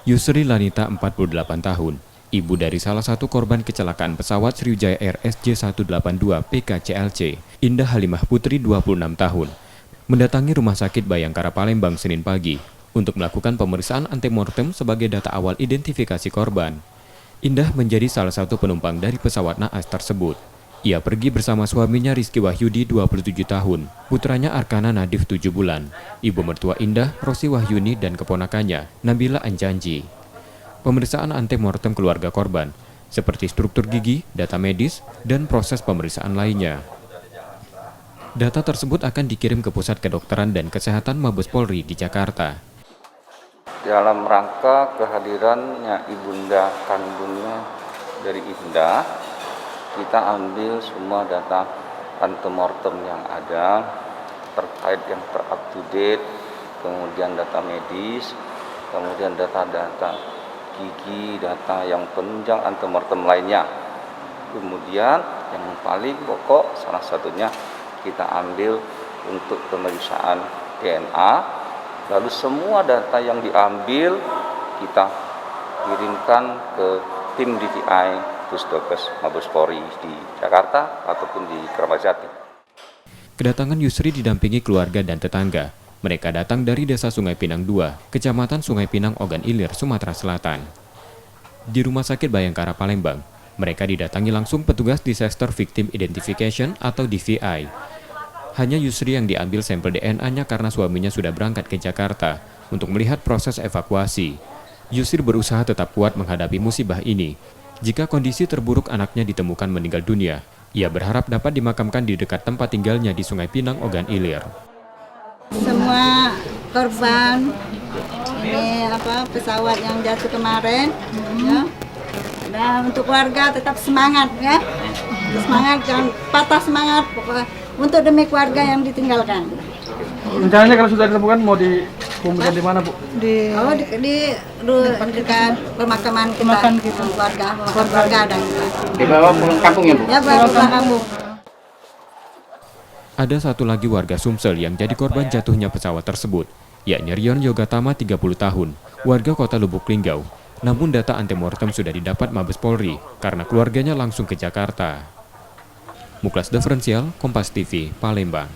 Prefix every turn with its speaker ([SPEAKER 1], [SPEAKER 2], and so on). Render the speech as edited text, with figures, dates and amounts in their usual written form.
[SPEAKER 1] Yusri Lanita, 48 tahun, ibu dari salah satu korban kecelakaan pesawat Sriwijaya Air SJ182 PKCLC, Indah Halimah Putri, 26 tahun, mendatangi Rumah Sakit Bayangkara Palembang Senin pagi untuk melakukan pemeriksaan antemortem sebagai data awal identifikasi korban. Indah menjadi salah satu penumpang dari pesawat naas tersebut. Ia pergi bersama suaminya Rizky Wahyudi, 27 tahun, putranya Arkana Nadif, 7 bulan, ibu mertua Indah, Rosi Wahyuni, dan keponakannya, Nabila Anjanji. Pemeriksaan antemortem keluarga korban, seperti struktur gigi, data medis, dan proses pemeriksaan lainnya. Data tersebut akan dikirim ke Pusat Kedokteran dan Kesehatan Mabes Polri di Jakarta.
[SPEAKER 2] Dalam rangka kehadirannya ibunda kandungnya dari Indah, kita ambil semua data antemortem yang ada terkait yang ter-up to date, kemudian data medis, kemudian data-data gigi, data yang penunjang antemortem lainnya. Kemudian yang paling pokok salah satunya kita ambil untuk pemeriksaan DNA, lalu semua data yang diambil kita kirimkan ke tim DVI Pusdokes Mabes Polri di Jakarta ataupun di Kramat Jati.
[SPEAKER 1] Kedatangan Yusri didampingi keluarga dan tetangga. Mereka datang dari Desa Sungai Pinang 2, Kecamatan Sungai Pinang, Ogan Ilir, Sumatera Selatan. Di Rumah Sakit Bayangkara Palembang, mereka didatangi langsung petugas Disaster Victim Identification atau DVI. Hanya Yusri yang diambil sampel DNA-nya karena suaminya sudah berangkat ke Jakarta untuk melihat proses evakuasi. Yusri berusaha tetap kuat menghadapi musibah ini. Jika kondisi terburuk anaknya ditemukan meninggal dunia, ia berharap dapat dimakamkan di dekat tempat tinggalnya di Sungai Pinang, Ogan Ilir.
[SPEAKER 3] Semua korban ini pesawat yang jatuh kemarin, ya. Dan untuk keluarga tetap semangat, ya. Semangat, jangan patah semangat, pokoknya untuk demi keluarga yang ditinggalkan.
[SPEAKER 4] Rencananya kalau sudah ditemukan mau dikumpulkan di mana, Bu?
[SPEAKER 3] Di dekat pemakaman kita, keluarga ada.
[SPEAKER 2] Dibawa pulang kampung ya, Bu?
[SPEAKER 3] Ya, bawa pulang kampung.
[SPEAKER 1] Ada satu lagi warga Sumsel yang jadi korban jatuhnya pesawat tersebut, yakni Rion Yogatama, 30 tahun, warga kota Lubuk Linggau. Namun data antemortem sudah didapat Mabes Polri karena keluarganya langsung ke Jakarta. Muklas Diferensial, Kompas TV, Palembang.